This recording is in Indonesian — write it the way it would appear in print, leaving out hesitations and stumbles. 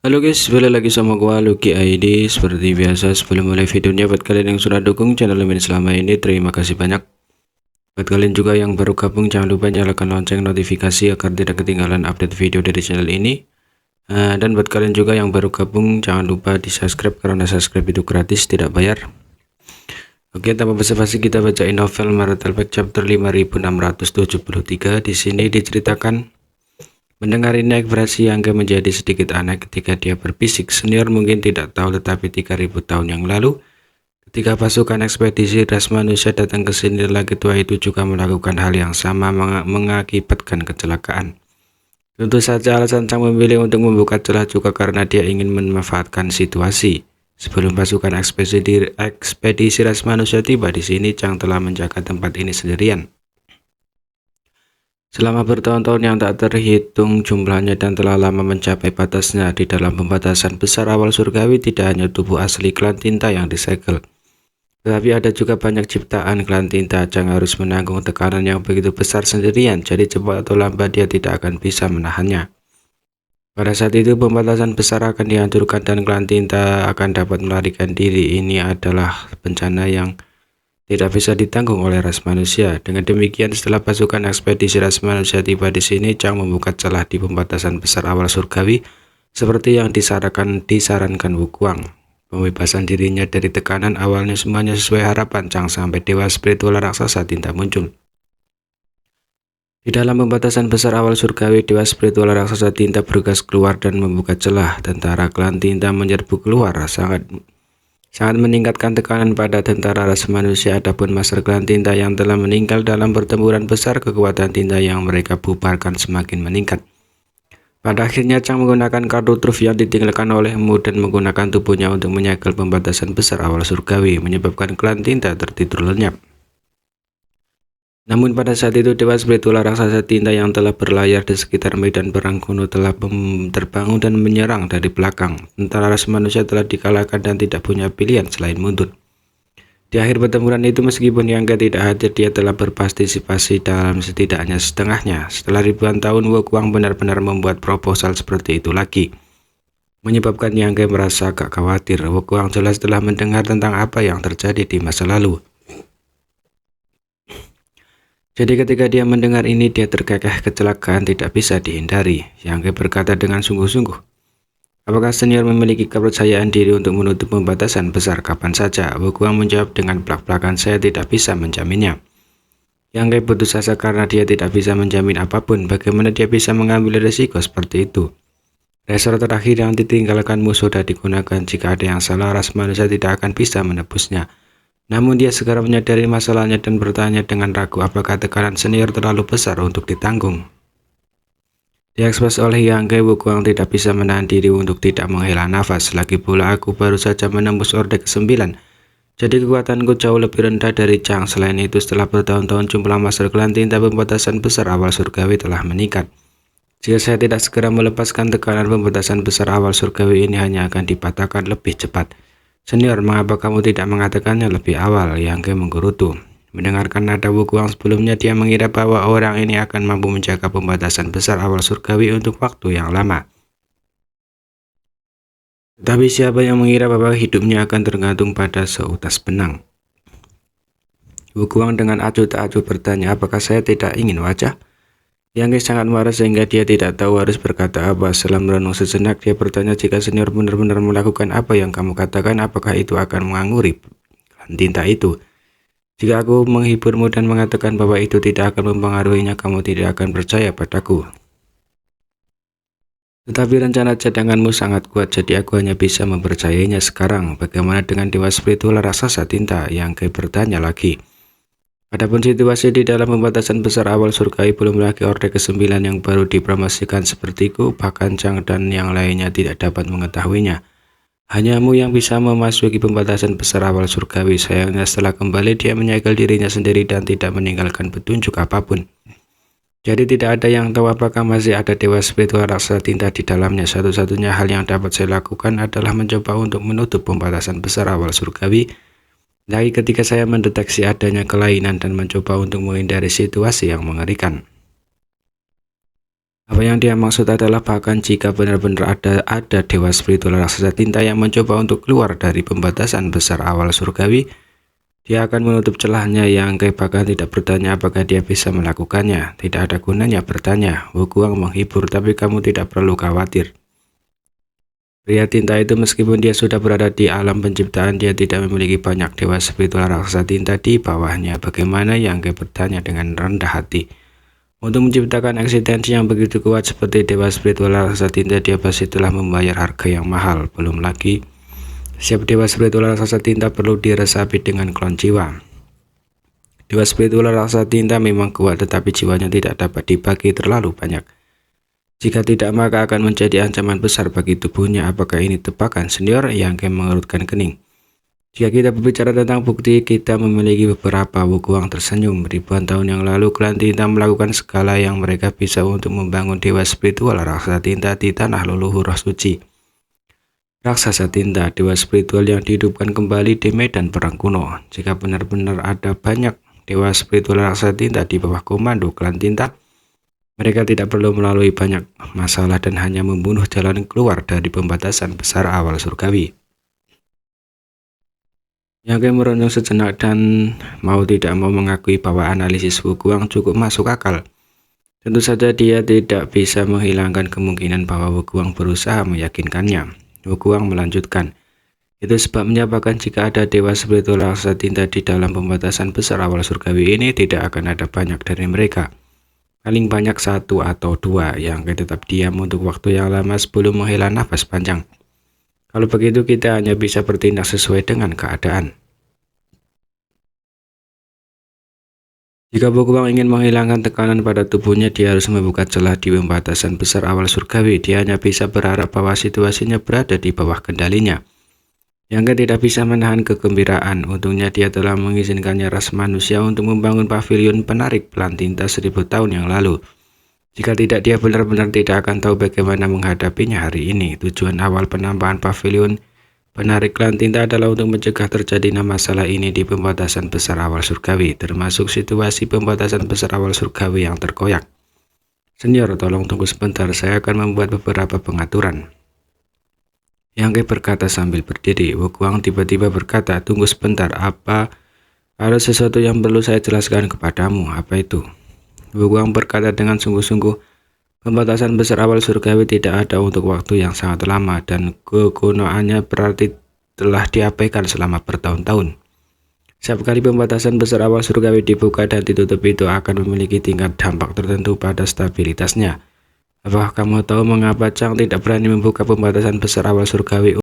Halo guys, balik lagi sama gua Lucky ID. Seperti biasa, sebelum mulai videonya, buat kalian yang sudah dukung channel ini selama ini, terima kasih banyak. Buat kalian juga yang baru gabung, jangan lupa nyalakan lonceng notifikasi agar tidak ketinggalan update video dari channel ini. Dan buat kalian juga yang baru gabung, jangan lupa di subscribe karena subscribe itu gratis, tidak bayar. Oke, tanpa basa-basi kita bacain novel Marital Pact chapter 5673. Di sini diceritakan, mendengar ini ekspresi Angga menjadi sedikit aneh ketika dia berbisik. Senior mungkin tidak tahu, tetapi 3000 tahun yang lalu, ketika pasukan ekspedisi ras manusia datang ke sini, lelaki tua itu juga melakukan hal yang sama, mengakibatkan kecelakaan. Tentu saja alasan Chang memilih untuk membuka celah juga karena dia ingin memanfaatkan situasi. Sebelum pasukan ekspedisi ras manusia tiba di sini, Chang telah menjaga tempat ini sendirian selama bertahun-tahun yang tak terhitung jumlahnya dan telah lama mencapai batasnya. Di dalam pembatasan besar awal surgawi, tidak hanya tubuh asli klan tinta yang disegel, tetapi ada juga banyak ciptaan klan tinta. Chang harus menanggung tekanan yang begitu besar sendirian, jadi cepat atau lambat dia tidak akan bisa menahannya. Pada saat itu pembatasan besar akan dihancurkan dan klan tinta akan dapat melarikan diri. Ini adalah bencana yang tidak bisa ditanggung oleh ras manusia. Dengan demikian, setelah pasukan ekspedisi ras manusia tiba di sini, Chang membuka celah di pembatasan besar awal surgawi seperti yang disarankan Wukuang. Pembebasan dirinya dari tekanan awalnya semuanya sesuai harapan Chang sampai dewa spiritual raksasa tinta muncul. Di dalam pembatasan besar awal surgawi, dewa spiritual raksasa tinta bergegas keluar dan membuka celah. Tentara klan tinta menyerbu keluar, sangat meningkatkan tekanan pada tentara ras manusia. Adapun master klan tinta yang telah meninggal dalam pertempuran besar, kekuatan tinta yang mereka bubarkan semakin meningkat. Pada akhirnya Chang menggunakan kartu truf yang ditinggalkan olehmu dan menggunakan tubuhnya untuk menyegel pembatasan besar awal surgawi, menyebabkan klan tinta tertidur lenyap. Namun pada saat itu dewa spiritual raksasa tinta yang telah berlayar di sekitar medan perang kuno telah terbangun dan menyerang dari belakang. Tentara ras manusia telah dikalahkan dan tidak punya pilihan selain mundur. Di akhir pertempuran itu, meskipun Yang tidak hadir, dia telah berpartisipasi dalam setidaknya setengahnya. Setelah ribuan tahun, Wukuang benar-benar membuat proposal seperti itu lagi, menyebabkan Yang merasa agak khawatir. Wukuang jelas telah mendengar tentang apa yang terjadi di masa lalu. Jadi ketika dia mendengar ini, dia terkekeh. Kecelakaan tidak bisa dihindari. Yang berkata dengan sungguh-sungguh, apakah senior memiliki kepercayaan diri untuk menutup pembatasan besar kapan saja? Wukuang menjawab dengan belak-belakan, saya tidak bisa menjaminnya. Yang putus asa karena dia tidak bisa menjamin apapun. Bagaimana dia bisa mengambil risiko seperti itu? Resor terakhir yang ditinggalkanmu sudah digunakan. Jika ada yang salah, ras manusia tidak akan bisa menebusnya. Namun dia segera menyadari masalahnya dan bertanya dengan ragu, apakah tekanan senior terlalu besar untuk ditanggung? Diekspos oleh Yang, Wukuang tidak bisa menahan diri untuk tidak menghela nafas. Lagi pula aku baru saja menembus orde ke-9, jadi kekuatanku jauh lebih rendah dari Chang. Selain itu, setelah bertahun-tahun jumlah master klan tinta pembatasan besar awal surgawi telah meningkat. Jika saya tidak segera melepaskan tekanan pembatasan besar awal surgawi ini, hanya akan dipatahkan lebih cepat. Senior, mengapa kamu tidak mengatakannya lebih awal? Yang menggerutu. Mendengarkan nada Wukuang sebelumnya, dia mengira bahwa orang ini akan mampu menjaga pembatasan besar awal surgawi untuk waktu yang lama. Tapi siapa yang mengira bahwa hidupnya akan tergantung pada seutas benang? Wukuang dengan acuh tak acuh bertanya, apakah saya tidak ingin wajah? Yang sangat marah sehingga dia tidak tahu harus berkata apa. Setelah merenung sejenak, dia bertanya, jika senior benar-benar melakukan apa yang kamu katakan, apakah itu akan menganguri klan tinta itu? Jika aku menghiburmu dan mengatakan bahwa itu tidak akan mempengaruhinya, kamu tidak akan percaya padaku. Tetapi rencana cadanganmu sangat kuat, jadi aku hanya bisa mempercayainya sekarang. Bagaimana dengan dewa spiritual raksasa tinta? Yang bertanya lagi. Adapun situasi di dalam pembatasan besar awal surgawi, belum lagi orde ke-9 yang baru dipromosikan sepertiku, bahkan Chang dan yang lainnya tidak dapat mengetahuinya. Hanyamu yang bisa memasuki pembatasan besar awal surgawi. Sayangnya setelah kembali, dia menyegel dirinya sendiri dan tidak meninggalkan petunjuk apapun. Jadi tidak ada yang tahu apakah masih ada dewa spiritual raksasa tinta di dalamnya. Satu-satunya hal yang dapat saya lakukan adalah mencoba untuk menutup pembatasan besar awal surgawi. Lagi ketika saya mendeteksi adanya kelainan dan mencoba untuk menghindari situasi yang mengerikan. Apa yang dia maksud adalah bahkan jika benar-benar ada dewa spiritual raksasa tinta yang mencoba untuk keluar dari pembatasan besar awal surgawi, dia akan menutup celahnya. Yang bahkan tidak bertanya apakah dia bisa melakukannya. Tidak ada gunanya bertanya. Wu Guang menghibur, tapi kamu tidak perlu khawatir. Pria tinta itu meskipun dia sudah berada di alam penciptaan, dia tidak memiliki banyak dewa spiritual raksasa tinta di bawahnya. Bagaimana? Yang bertanya dengan rendah hati. Untuk menciptakan eksistensi yang begitu kuat seperti dewa spiritual raksasa tinta, dia pasti telah membayar harga yang mahal. Belum lagi, setiap dewa spiritual raksasa tinta perlu diresapi dengan klon jiwa. Dewa spiritual raksasa tinta memang kuat, tetapi jiwanya tidak dapat dibagi terlalu banyak. Jika tidak, maka akan menjadi ancaman besar bagi tubuhnya. Apakah ini tebakan, senior? Yang mengerutkan kening. Jika kita berbicara tentang bukti, kita memiliki beberapa. Wu Guang tersenyum. Ribuan tahun yang lalu, klan tinta melakukan segala yang mereka bisa untuk membangun dewa spiritual raksasa tinta di tanah leluhur suci. Raksasa tinta, dewa spiritual yang dihidupkan kembali di medan perang kuno. Jika benar-benar ada banyak dewa spiritual raksasa tinta di bawah komando klan tinta, mereka tidak perlu melalui banyak masalah dan hanya membunuh jalan keluar dari pembatasan besar awal surgawi. Yang merenung sejenak dan mau tidak mau mengakui bahwa analisis Wu Guang cukup masuk akal. Tentu saja dia tidak bisa menghilangkan kemungkinan bahwa Wu Guang berusaha meyakinkannya. Wu Guang melanjutkan, itu sebabnya bahkan jika ada dewa spiritual raksasa tinta di dalam pembatasan besar awal surgawi ini, tidak akan ada banyak dari mereka. Paling banyak 1 atau 2 yang tetap diam untuk waktu yang lama sebelum menghela nafas panjang. Kalau begitu, kita hanya bisa bertindak sesuai dengan keadaan. Jika Wu Guang ingin menghilangkan tekanan pada tubuhnya, dia harus membuka celah di pembatasan besar awal surgawi. Dia hanya bisa berharap bahwa situasinya berada di bawah kendalinya. Yang tidak bisa menahan kegembiraan. Untungnya dia telah mengizinkannya ras manusia untuk membangun pavilion penarik pelan tinta 1000 tahun yang lalu. Jika tidak, dia benar-benar tidak akan tahu bagaimana menghadapinya hari ini. Tujuan awal penambahan pavilion penarik pelan tinta adalah untuk mencegah terjadinya masalah ini di pembatasan besar awal surgawi, termasuk situasi pembatasan besar awal surgawi yang terkoyak. Senior, tolong tunggu sebentar, saya akan membuat beberapa pengaturan. Yang berkata sambil berdiri. Wu Guang tiba-tiba berkata, tunggu sebentar, apa ada sesuatu yang perlu saya jelaskan kepadamu? Apa itu? Wu Guang berkata dengan sungguh-sungguh, pembatasan besar awal surgawi tidak ada untuk waktu yang sangat lama dan kegunaannya berarti telah diabaikan selama bertahun-tahun. Setiap kali pembatasan besar awal surgawi dibuka dan ditutup, itu akan memiliki tingkat dampak tertentu pada stabilitasnya. Apakah kamu tahu mengapa Chang tidak berani membuka pembatasan besar awal surgawi